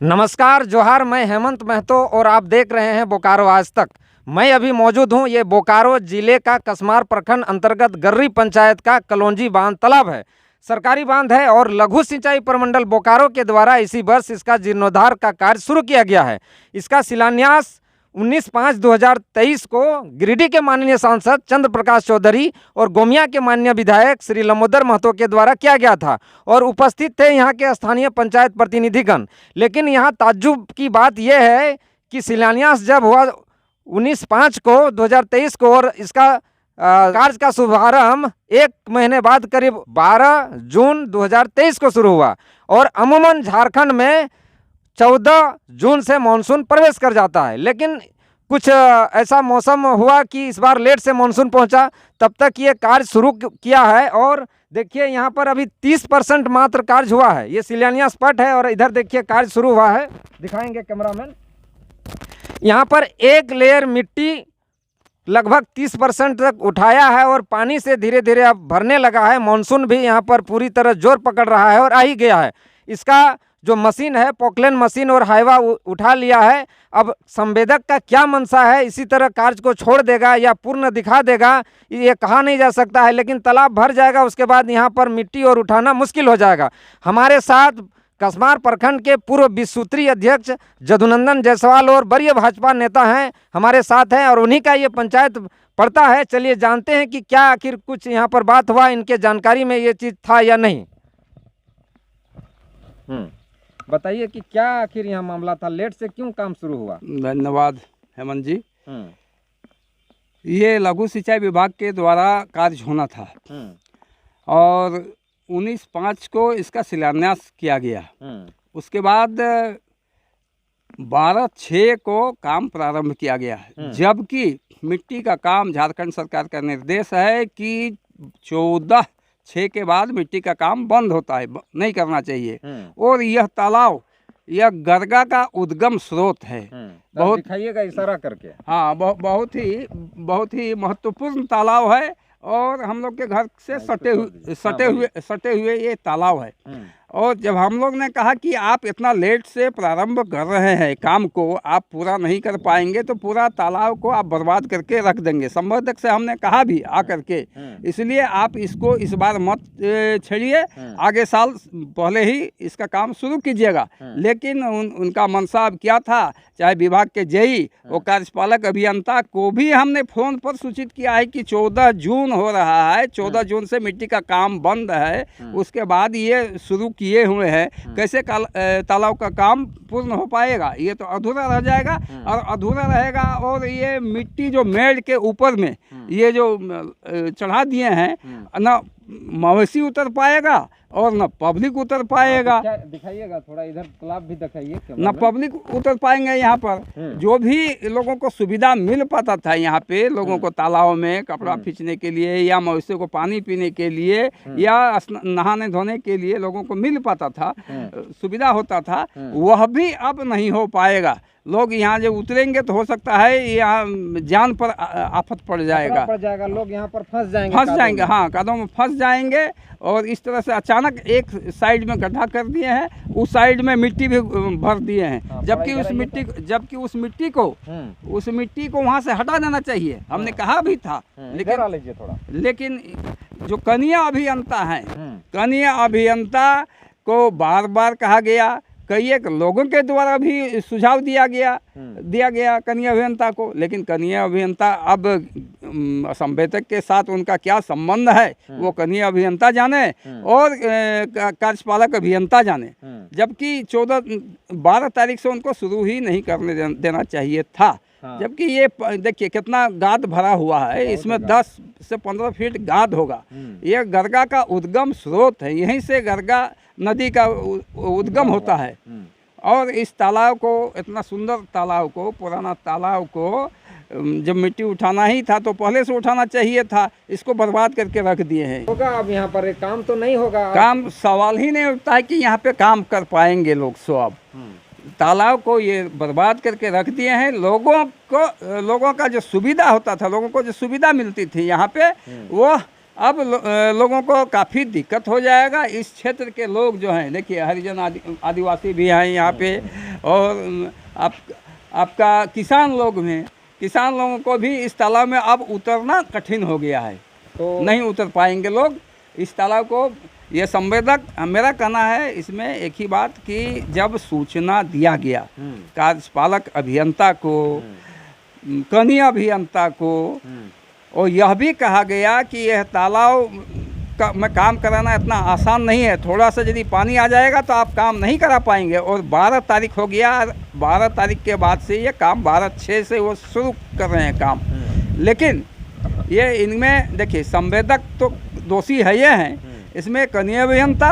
नमस्कार जोहार, मैं हेमंत महतो और आप देख रहे हैं बोकारो आज तक। मैं अभी मौजूद हूं, ये बोकारो जिले का कसमार प्रखंड अंतर्गत गर्री पंचायत का कलौंजी बांध तालाब है। सरकारी बांध है और लघु सिंचाई प्रमंडल बोकारो के द्वारा इसी वर्ष इसका जीर्णोद्धार का कार्य शुरू किया गया है। इसका शिलान्यास 19/5/2023 को गिरिडीह के माननीय सांसद चंद्र प्रकाश चौधरी और गोमिया के माननीय विधायक श्री लंबोदर महतो के द्वारा किया गया था और उपस्थित थे यहाँ के स्थानीय पंचायत प्रतिनिधिगण। लेकिन यहाँ ताज्जुब की बात यह है कि शिलान्यास जब हुआ 19/5 को 2023 को और इसका कार्य का शुभारंभ 1 महीने बाद करीब 12 जून 2023 को शुरू हुआ और अमूमन झारखंड में 14 जून से मानसून प्रवेश कर जाता है। लेकिन कुछ ऐसा मौसम हुआ कि इस बार लेट से मानसून पहुंचा, तब तक ये कार्य शुरू किया है। और देखिए यहाँ पर अभी 30% मात्र कार्य हुआ है। ये शिलान्यास पट है और इधर देखिए कार्य शुरू हुआ है, दिखाएंगे कैमरामैन। यहाँ पर एक लेयर मिट्टी लगभग 30% तक उठाया है और पानी से धीरे धीरे अब भरने लगा है। मानसून भी यहाँ पर पूरी तरह जोर पकड़ रहा है और आ ही गया है। इसका जो मशीन है, पोकलेन मशीन और हाईवा उठा लिया है। अब संवेदक का क्या मंशा है, इसी तरह कार्य को छोड़ देगा या पूर्ण दिखा देगा, ये कहा नहीं जा सकता है। लेकिन तालाब भर जाएगा, उसके बाद यहाँ पर मिट्टी और उठाना मुश्किल हो जाएगा। हमारे साथ कसमार प्रखंड के पूर्व 20 सूत्री अध्यक्ष जदुनंदन जायसवाल और वरीय भाजपा नेता हैं, हमारे साथ हैं और उन्हीं का ये पंचायत पड़ता है। चलिए जानते हैं कि क्या आखिर कुछ यहाँ पर बात हुआ, इनके जानकारी में ये चीज़ था या नहीं। बताइए कि क्या आखिर यहाँ मामला था, लेट से क्यों काम शुरू हुआ? धन्यवाद हेमंत जी। ये लघु सिंचाई विभाग के द्वारा कार्य होना था और 19/5 को इसका शिलान्यास किया गया। उसके बाद 12/6 को काम प्रारंभ किया गया, जबकि मिट्टी का काम झारखंड सरकार का निर्देश है कि 14/6 के बाद मिट्टी का काम बंद होता है, नहीं करना चाहिए। और यह तालाब, यह गरगा का उद्गम स्रोत है। बहुत दिखाइएगा इशारा करके। हाँ, बहुत ही महत्वपूर्ण तालाब है और हम लोग के घर से सटे हुए ये तालाब है। और जब हम लोग ने कहा कि आप इतना लेट से प्रारंभ कर रहे हैं काम को, आप पूरा नहीं कर पाएंगे तो पूरा तालाब को आप बर्बाद करके रख देंगे। संवर्धक से हमने कहा भी आ करके, इसलिए आप इसको इस बार मत छेड़िए, आगे साल पहले ही इसका काम शुरू कीजिएगा। लेकिन उनका मनसा अब क्या था, चाहे विभाग के जेई और कार्यपालक अभियंता को भी हमने फ़ोन पर सूचित किया है कि 14 जून हो रहा है, 14 जून से मिट्टी का काम बंद है, उसके बाद ये शुरू किए हुए हैं। कैसे तालाब का काम पूर्ण हो पाएगा? ये तो अधूरा रह जाएगा और अधूरा रहेगा। और ये मिट्टी जो मेड़ के ऊपर में ये जो चढ़ा दिए हैं, ना मवेशी उतर पाएगा और न पब्लिक उतर पाएगा। दिखाइएगा थोड़ा, इधर तालाब भी दिखाइए। न पब्लिक उतर पाएंगे यहाँ पर। जो भी लोगों को सुविधा मिल पाता था यहाँ पे, लोगों को तालाब में कपड़ा खींचने के लिए या मवेशियों को पानी पीने के लिए या नहाने धोने के लिए लोगों को मिल पाता था, सुविधा होता था, वह भी अब नहीं हो पाएगा। लोग यहाँ जब उतरेंगे तो हो सकता है यहाँ जान पर आफत पड़ जाएगा, लोग यहाँ पर फंस जाएंगे। हाँ, कदम में फंस जाएंगे। और इस तरह से अचानक एक साइड में गड्ढा कर दिए हैं, उस साइड में मिट्टी भी भर दिए हैं, जबकि उस मिट्टी को वहाँ से हटा देना चाहिए। हमने कहा भी था, लेकिन जो कनीय अभियंता को बार बार कहा गया, कई एक लोगों के द्वारा भी सुझाव दिया गया कनीय अभियंता को। लेकिन कनीय अभियंता, अब संवेदक के साथ उनका क्या संबंध है वो कनीय अभियंता जाने और कार्यपालक अभियंता जाने। जबकि 12 तारीख से उनको शुरू ही नहीं करने देना चाहिए था। जबकि ये देखिए कितना गाद भरा हुआ है, इसमें 10 से 15 फीट गाद होगा। ये गरगा का उद्गम स्रोत है, यहीं से गरगा नदी का उद्गम होता है। और इस तालाब को, इतना सुंदर तालाब को, पुराना तालाब को जब मिट्टी उठाना ही था तो पहले से उठाना चाहिए था, इसको बर्बाद करके रख दिए हैं। होगा अब यहाँ पर काम तो नहीं होगा, काम सवाल ही नहीं उठता है कि यहाँ पे काम कर पाएंगे लोग। सो अब तालाब को ये बर्बाद करके रख दिए हैं। लोगों का जो सुविधा होता था, लोगों को जो सुविधा मिलती थी यहाँ पे, वो अब लोगों को काफ़ी दिक्कत हो जाएगा। इस क्षेत्र के लोग जो हैं, देखिए हरिजन आदिवासी भी हैं यहाँ पे, और आपका किसान लोगों को भी इस तालाब में अब उतरना कठिन हो गया है, तो नहीं उतर पाएंगे लोग इस तालाब को। ये संवेदक, मेरा कहना है इसमें एक ही बात कि जब सूचना दिया गया कार्यपालक अभियंता को, कनीय अभियंता को, और यह भी कहा गया कि यह तालाब में काम कराना इतना आसान नहीं है, थोड़ा सा यदि पानी आ जाएगा तो आप काम नहीं करा पाएंगे। और 12 तारीख हो गया, 12 तारीख के बाद से ये काम 12/6 से वो शुरू कर रहे हैं काम। लेकिन ये इनमें देखिए संवेदक तो दोषी है, ये हैं, इसमें कनीय अभियंता,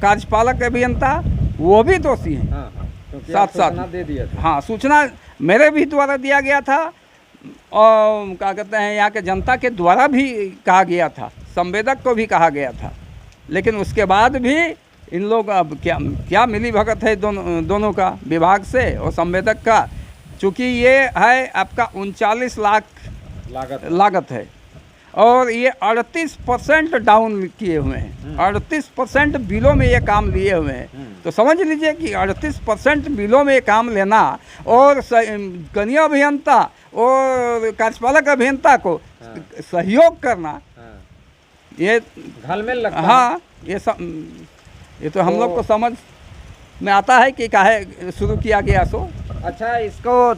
कार्यपालक अभियंता वो भी दोषी हैं। साथ साथ दे दिया था। हाँ, सूचना मेरे भी द्वारा दिया गया था और क्या कहते हैं यहाँ के जनता के द्वारा भी कहा गया था, संवेदक को भी कहा गया था। लेकिन उसके बाद भी इन लोग अब क्या मिली भगत है दोनों का, विभाग से और संवेदक का। चूँकि ये है आपका 39 लाख लागत है और ये 38% डाउन किए हुए हैं, 38% बिलों में ये काम लिए हुए हैं। तो समझ लीजिए कि 38% बिलों में ये काम लेना और कनीय अभियंता और कार्यपालक अभियंता को सहयोग करना, ये घालमेल लगता है। हाँ, ये तो हम लोग को समझ में आता है कि काहे शुरू किया गया सो। अच्छा, इसको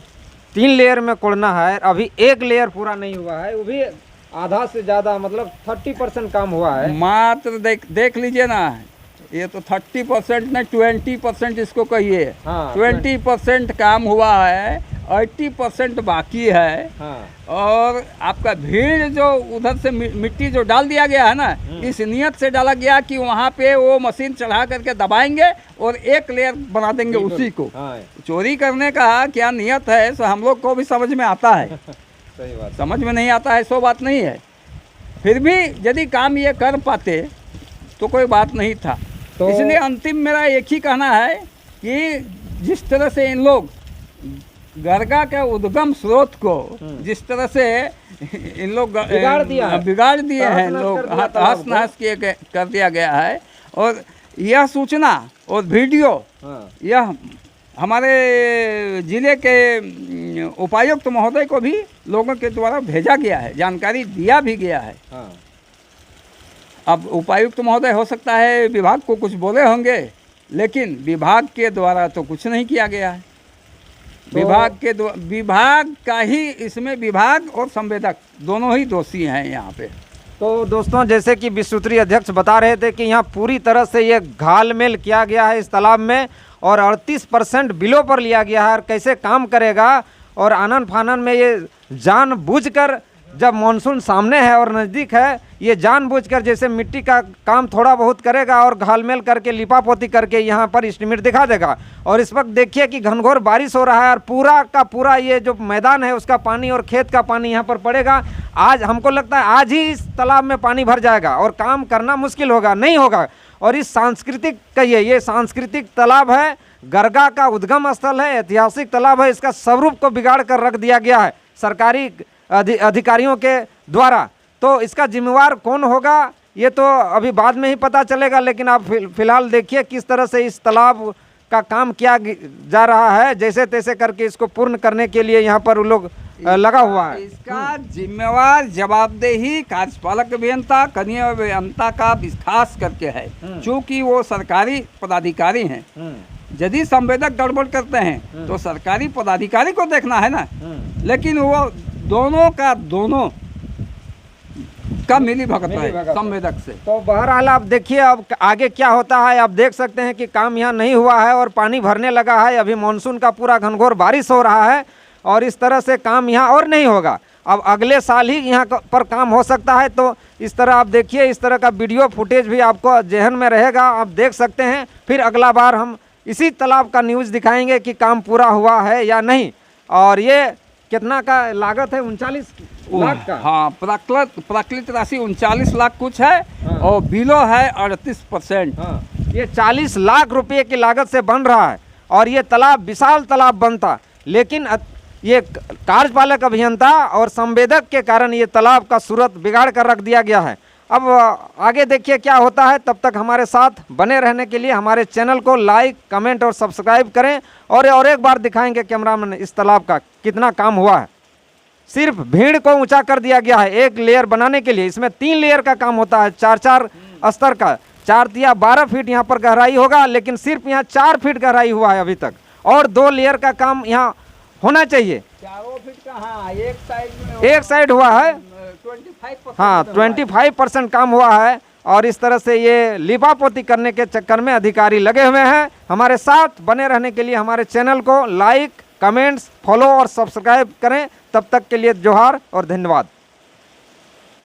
3 लेयर में कोड़ना है, अभी 1 लेयर पूरा नहीं हुआ है, वो भी आधा से ज़्यादा, मतलब 30% काम हुआ है मात्र। देख लीजिए ना, ये तो 30% नहीं 20% इसको कहिए। हाँ, 20% काम हुआ है, 80% बाकी है। हाँ। और आपका भीड़ जो उधर से मिट्टी जो डाल दिया गया है ना, इस नियत से डाला गया कि वहाँ पे वो मशीन चढ़ा करके दबाएंगे और 1 लेयर बना देंगे उसी को। हाँ। चोरी करने का क्या नियत है सो हम लोग को भी समझ में आता है। सही बात। समझ में नहीं आता है सो बात नहीं है, फिर भी यदि काम ये कर पाते तो कोई बात नहीं था। तो इसलिए अंतिम मेरा एक ही कहना है कि जिस तरह से इन लोग गरगा के उद्गम स्रोत को जिस तरह से इन लोग बिगाड़ दिए हैं लोग, हस नहस किए कर दिया गया है। और यह सूचना और वीडियो यह हमारे ज़िले के उपायुक्त महोदय को भी लोगों के द्वारा भेजा गया है, जानकारी दिया भी गया है। अब उपायुक्त महोदय हो सकता है विभाग को कुछ बोले होंगे, लेकिन विभाग के द्वारा तो कुछ नहीं किया गया है। विभाग का ही इसमें, विभाग और संवेदक दोनों ही दोषी हैं यहाँ पे। तो दोस्तों, जैसे कि विश्वसूत्री अध्यक्ष बता रहे थे कि यहाँ पूरी तरह से ये घालमेल किया गया है इस तालाब में और 38% बिलों पर लिया गया है। और कैसे काम करेगा, और आनन फानन में ये जानबूझकर, जब मानसून सामने है और नज़दीक है, ये जानबूझकर जैसे मिट्टी का काम थोड़ा बहुत करेगा और घालमेल करके लिपापोती करके यहाँ पर एस्टीमेट दिखा देगा। और इस वक्त देखिए कि घनघोर बारिश हो रहा है और पूरा का पूरा ये जो मैदान है उसका पानी और खेत का पानी यहाँ पर पड़ेगा। आज हमको लगता है आज ही इस तालाब में पानी भर जाएगा और काम करना मुश्किल होगा, नहीं होगा। और इस सांस्कृतिक कहिए, ये सांस्कृतिक तालाब है, गरगा का उद्गम स्थल है, ऐतिहासिक तालाब है, इसका स्वरूप को बिगाड़ कर रख दिया गया है सरकारी अधिकारियों के द्वारा। तो इसका जिम्मेवार कौन होगा ये तो अभी बाद में ही पता चलेगा। लेकिन आप फिलहाल देखिए किस तरह से इस तालाब का काम किया जा रहा है, जैसे तैसे करके इसको पूर्ण करने के लिए यहाँ पर लोग लगा हुआ है। इसका जिम्मेवार जवाबदेही कार्यपालक अभियंता, कनीय अभियंता का खास करके है, चूँकि वो सरकारी पदाधिकारी हैं। यदि संवेदक गड़बड़ करते हैं तो सरकारी पदाधिकारी को देखना है ना, लेकिन वो दोनों का मिली भगत है संवेदक से। तो बहरहाल आप देखिए अब आगे क्या होता है। आप देख सकते हैं कि काम यहाँ नहीं हुआ है और पानी भरने लगा है। अभी मानसून का पूरा घनघोर बारिश हो रहा है और इस तरह से काम यहाँ और नहीं होगा। अब अगले साल ही यहाँ पर काम हो सकता है। तो इस तरह आप देखिए, इस तरह का वीडियो फुटेज भी आपको जेहन में रहेगा, आप देख सकते हैं। फिर अगला बार हम इसी तालाब का न्यूज़ दिखाएंगे कि काम पूरा हुआ है या नहीं। और ये कितना का लागत है? 39 लाख का। हाँ, प्राकृत राशि 39 लाख कुछ है। हाँ। और बिलो है 38%। हाँ। ये 40 लाख रुपए की लागत से बन रहा है और ये तालाब विशाल तालाब बनता, लेकिन ये कार्यपालक अभियंता और संवेदक के कारण ये तालाब का सूरत बिगाड़ कर रख दिया गया है। अब आगे देखिए क्या होता है। तब तक हमारे साथ बने रहने के लिए हमारे चैनल को लाइक, कमेंट और सब्सक्राइब करें। और एक बार दिखाएंगे कैमरामैन इस तालाब का कितना काम हुआ है। सिर्फ भीड़ को ऊंचा कर दिया गया है एक लेयर बनाने के लिए। इसमें 3 लेयर का काम होता है, 4-4 स्तर का। 4 या 12 फीट यहाँ पर गहराई होगा, लेकिन सिर्फ यहाँ 4 फीट गहराई हुआ है अभी तक। और 2 लेयर का काम यहाँ होना चाहिए। 4 फीट का, हाँ, एक साइड हुआ है, 25%। हाँ 25% काम हुआ है। और इस तरह से ये लिपापोती करने के चक्कर में अधिकारी लगे हुए हैं। हमारे साथ बने रहने के लिए हमारे चैनल को लाइक, कमेंट्स, फॉलो और सब्सक्राइब करें। तब तक के लिए जोहार और धन्यवाद।